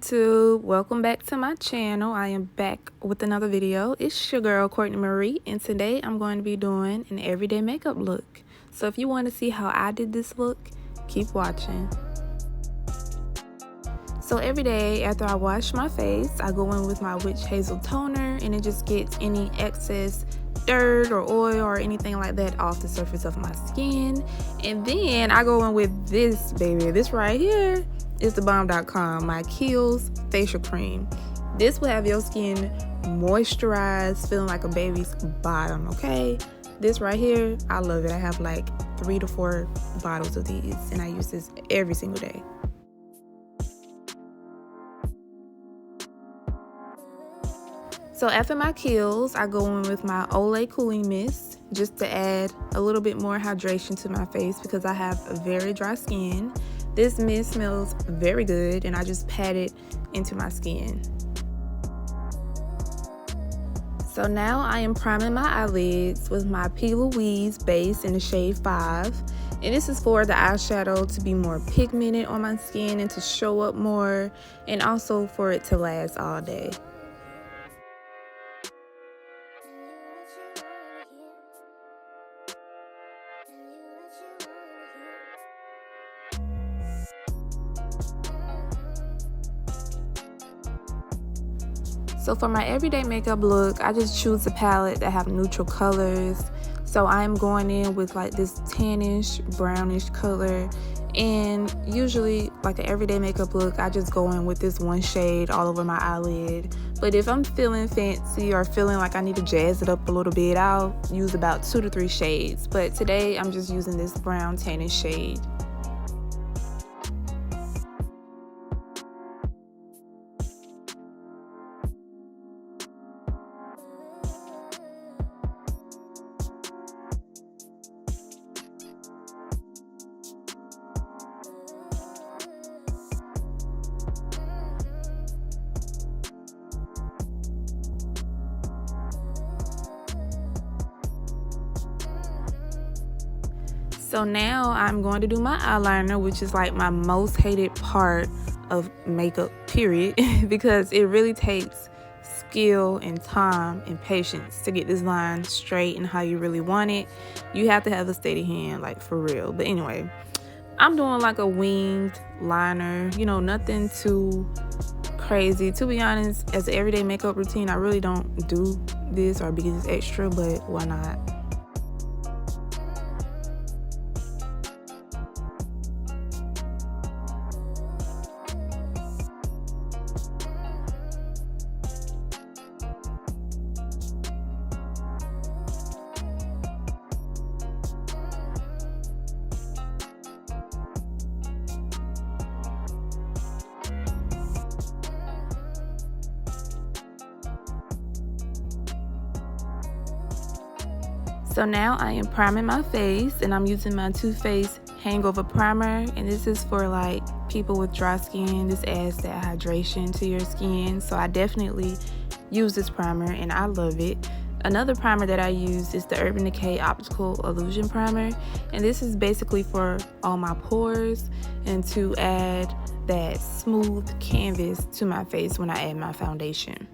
YouTube, welcome back to my channel. I am back with another video. It's your girl Courtney Marie, and today I'm going to be doing an everyday makeup look. So if you want to see how I did this look, keep watching. So every day after I wash my face, I go in with my witch hazel toner, and it just gets any excess dirt or oil or anything like that off the surface of my skin. And then I go in with this baby. This right here is the bomb.com, my Kiehl's facial cream. This will have your skin moisturized, feeling like a baby's bottom, okay? This right here, I love it. I have like 3 to 4 bottles of these, and I use this every single day. So after my Kiehl's, I go in with my Olay Cooling Mist just to add a little bit more hydration to my face because I have a very dry skin. This mist smells very good, and I just pat it into my skin. So now I am priming my eyelids with my P. Louise base in the shade 5. And this is for the eyeshadow to be more pigmented on my skin and to show up more, and also for it to last all day. So for my everyday makeup look, I just choose a palette that have neutral colors. So I'm going in with like this tannish, brownish color. And usually like an everyday makeup look, I just go in with this one shade all over my eyelid. But if I'm feeling fancy or feeling like I need to jazz it up a little bit, I'll use about 2 to 3 shades. But today I'm just using this brown tannish shade. So now I'm going to do my eyeliner, which is like my most hated part of makeup, period, because it really takes skill and time and patience to get this line straight and how you really want it. You have to have a steady hand, like for real. But anyway, I'm doing like a winged liner, you know, nothing too crazy. To be honest, as an everyday makeup routine, I really don't do this or be this extra, but why not? So now I am priming my face, and I'm using my Too Faced Hangover Primer, and this is for like people with dry skin. This adds that hydration to your skin, so I definitely use this primer and I love it. Another primer that I use is the Urban Decay Optical Illusion Primer, and this is basically for all my pores and to add that smooth canvas to my face when I add my foundation.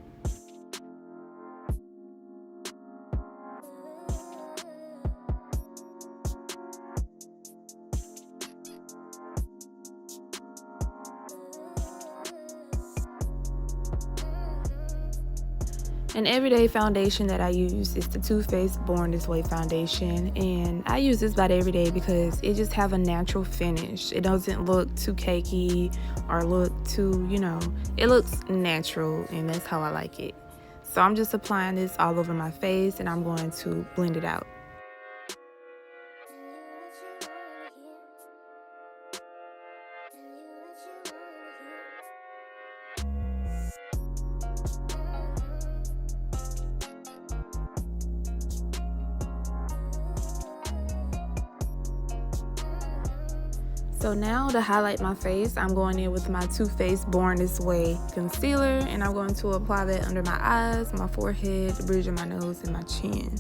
An everyday foundation that I use is the Too Faced Born This Way foundation, and I use this about every day because it just have a natural finish. It doesn't look too cakey or look too, you know, it looks natural, and that's how I like it. So I'm just applying this all over my face, and I'm going to blend it out. So now to highlight my face, I'm going in with my Too Faced Born This Way concealer, and I'm going to apply that under my eyes, my forehead, the bridge of my nose, and my chin.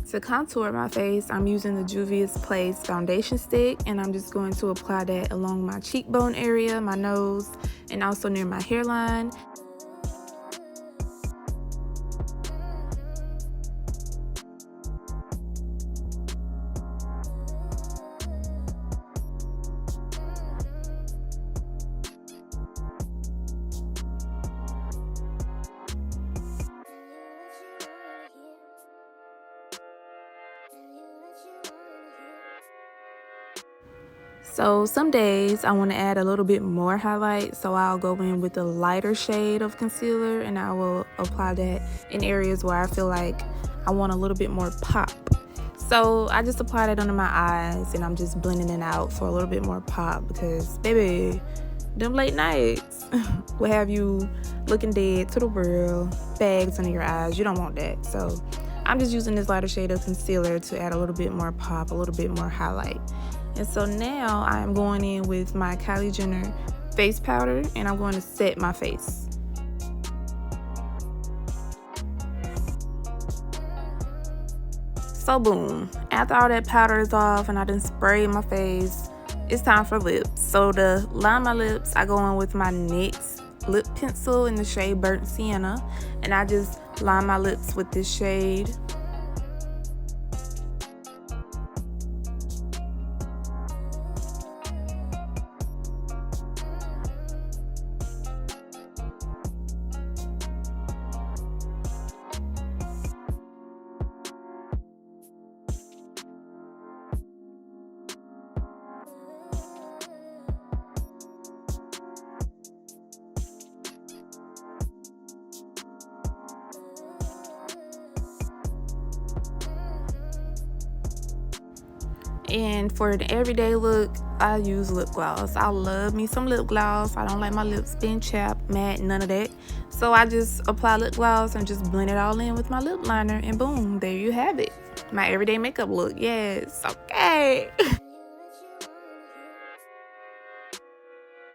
To contour my face, I'm using the Juvia's Place foundation stick, and I'm just going to apply that along my cheekbone area, my nose, and also near my hairline. So some days I want to add a little bit more highlight, so I'll go in with a lighter shade of concealer and I will apply that in areas where I feel like I want a little bit more pop. So I just apply that under my eyes and I'm just blending it out for a little bit more pop because, baby, them late nights will have you looking dead to the world, bags under your eyes. You don't want that. So I'm just using this lighter shade of concealer to add a little bit more pop, a little bit more highlight. And so now I'm going in with my Kylie Jenner face powder and I'm going to set my face. So boom, after all that powder is off and I done sprayed my face, it's time for lips. So to line my lips, I go in with my NYX lip pencil in the shade Burnt Sienna, and I just line my lips with this shade. And for an everyday look, I use lip gloss. I love me some lip gloss. I don't like my lips being chapped, matte, none of that. So I just apply lip gloss and just blend it all in with my lip liner, and boom, there you have it. My everyday makeup look. Yes, okay.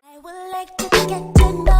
I would like to get to know